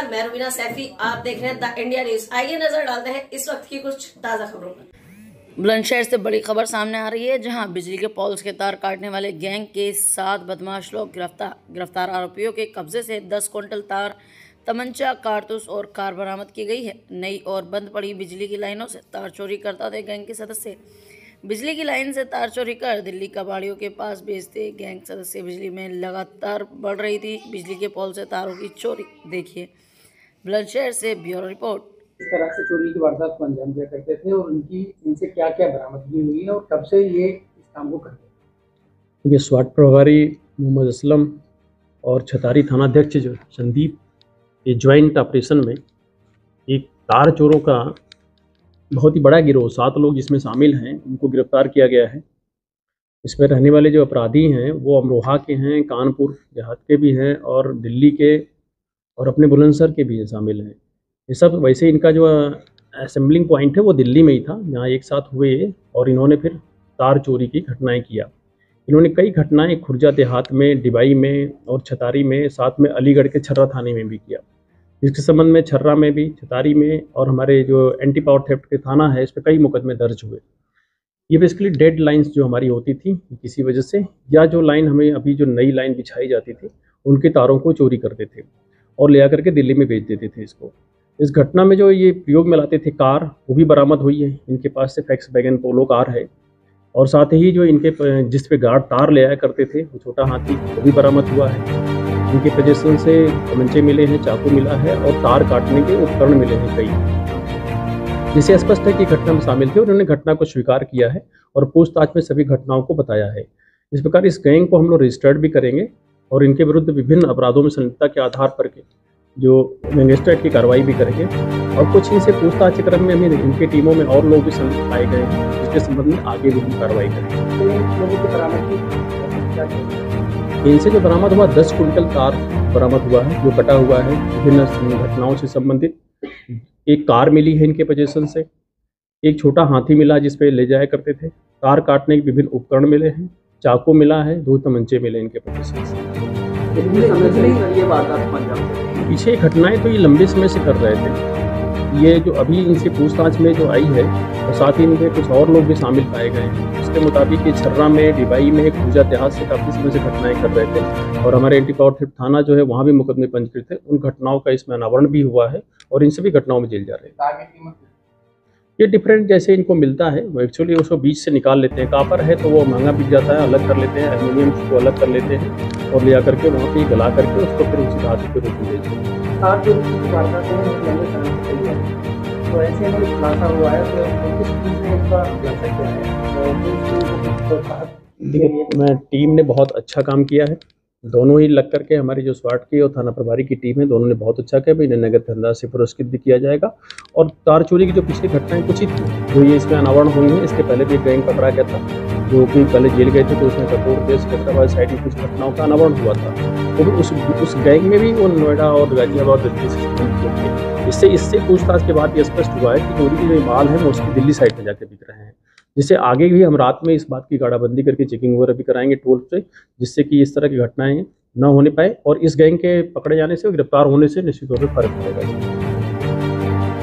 नमस्कार, मैं रुबीना सैफी। आप देख रहे हैं द इंडिया न्यूज। आइए नजर डालते हैं इस वक्त की कुछ ताजा खबरों पर। बुलंदशहर से बड़ी खबर सामने आ रही है, जहां बिजली के पोल्स के तार काटने वाले गैंग के 7 बदमाश लोग गिरफ्तार आरोपियों के कब्जे से 10 क्विंटल तार, तमंचा, कारतूस और कार बरामद की गई है। नई और बंद पड़ी बिजली की लाइनों से तार चोरी करता थे गैंग के सदस्य। बिजली की लाइन से तार चोरी कर दिल्ली कबाड़ियों के पास बेचते गैंग सदस्य। बिजली में लगातार बढ़ रही थी बिजली के पोल से तारों की चोरी। देखिए बुलंदशहर से ब्यूरो रिपोर्ट। इस तरह से चोरी की वारदात को अंजाम दिया करते थे और इनसे क्या क्या बरामदगी हुई है और कब से ये इस काम को करते थे? ये स्वाट प्रभारी मोहम्मद असलम और छतारी थानाध्यक्ष जो संदीप, ये ज्वाइंट ऑपरेशन में एक तार चोरों का बहुत ही बड़ा गिरोह 7 लोग जिसमें शामिल हैं, उनको गिरफ्तार किया गया है। इसमें रहने वाले जो अपराधी हैं वो अमरोहा के हैं, कानपुर देहात के भी हैं और दिल्ली के और अपने बुलंदशहर के भी शामिल हैं। ये सब वैसे इनका जो असेंबलिंग पॉइंट है वो दिल्ली में ही था, जहाँ एक साथ हुए और इन्होंने फिर तार चोरी की घटनाएं किया। इन्होंने कई घटनाएं खुर्जा देहात में, डिबाई में और छतारी में, साथ में अलीगढ़ के छर्रा थाने में भी किया। इसके संबंध में छर्रा में भी, छतारी में और हमारे जो एंटी पावर थेफ्ट के थाना है, इस पर कई मुकदमे दर्ज हुए। ये बेसिकली डेड लाइंस जो हमारी होती थी किसी वजह से, या जो लाइन हमें अभी जो नई लाइन बिछाई जाती थी उनके तारों को चोरी करते थे और ले आकर के दिल्ली में बेच देते थे इसको। इस घटना में जो ये प्रयोग में लाते थे कार, वो भी बरामद हुई है। इनके पास से फैक्स वैगन पोलो कार है और साथ ही जो इनके जिस पे गार्ड तार ले आया करते थे, वो छोटा हाथी, वो भी बरामद हुआ है। इनके पोजीशन से तमंचे मिले हैं, चाकू मिला है और तार काटने के उपकरण मिले हैं कई। जिससे स्पष्ट है कि घटना में शामिल थे और उन्होंने घटना को स्वीकार किया है और पूछताछ में सभी घटनाओं को बताया है। इस प्रकार इस गैंग को हम लोग रजिस्टर्ड भी करेंगे और इनके विरुद्ध विभिन्न अपराधों में संलिप्तता के आधार पर जो गैंगस्टर की कार्रवाई भी करेंगे। और कुछ इनसे पूछताछ के क्रम में हमें इनकी टीमों में और लोग भी संलिप्त पाए गए हैं, जिसके संबंध में आगे भी हम कार्रवाई करेंगे। लोगों की बरामदगी इनसे जो बरामद हुआ 10 क्विंटल तार बरामद हुआ है, जो कटा हुआ है विभिन्न घटनाओं से संबंधित। एक कार मिली है इनके पोजीशन से, एक छोटा हाथी मिला जिस पे ले जाया करते थे, तार काटने के विभिन्न उपकरण मिले हैं, चाकू मिला है, 2 तमंचे मिले इनके पोजीशन से। पीछे घटनाएं तो ये लंबे समय से कर रहे थे। ये जो अभी इनसे पूछताछ में जो आई है और साथ ही इनके कुछ और लोग भी शामिल पाए गए हैं। उसके मुताबिक ये छर्रा में, डिबाई में, खुर्जा देहात से काफ़ी समय से घटनाएं कर रहे थे और हमारे एंटी पावर थेफ्ट थाना जो है वहाँ भी मुकदमे पंजीकृत थे। उन घटनाओं का इसमें अनावरण भी हुआ है और इन सभी घटनाओं में जेल जा रहे हैं। ये डिफरेंट जैसे इनको मिलता है, वो एक्चुअली उसको बीच से निकाल लेते हैं। कापर है तो वो महंगा बिक जाता है, अलग कर लेते हैं, एल्यूमिनियम को अलग कर लेते हैं और ले जा करके वहाँ पे गला करके उसको फिर उसी धातु के रूप में बेचते हैं। तो ऐसे में खुलासा हुआ है तो किस चीज़ में इसका खुलासा किया है? देखिए, मैं टीम ने बहुत अच्छा काम किया है। दोनों ही लग करके हमारी जो स्वाट की और थाना प्रभारी की टीम है, दोनों ने बहुत अच्छा किया। इन्हें नगद धनराशि से पुरस्कृत भी किया जाएगा। और तार चोरी की जो पिछली घटनाएं कुछ ही थी जो ये इसमें अनावरण हुई है, इसके पहले भी एक गैंग पकड़ा गया था जो कि पहले जेल गए थे, तो उसमें कपूर केस हैदराबाद साइड में कुछ घटनाओं का अनावरण हुआ था। तो उस गैंग में भी वो नोएडा और गाजियाबाद दिल्ली से संबंधित थे। इससे पूछताछ के बाद ये स्पष्ट हुआ है कि चोरी की जो माल है वो उसकी दिल्ली साइड में जाकर बिक रहे हैं। जिससे आगे भी हम रात में इस बात की गाड़ाबंदी करके चेकिंग वगैरह भी कराएंगे टोल से, जिससे कि इस तरह की घटनाएं न होने पाए और इस गैंग के पकड़े जाने से, गिरफ्तार होने से निश्चित तौर पर फर्क पड़ेगा।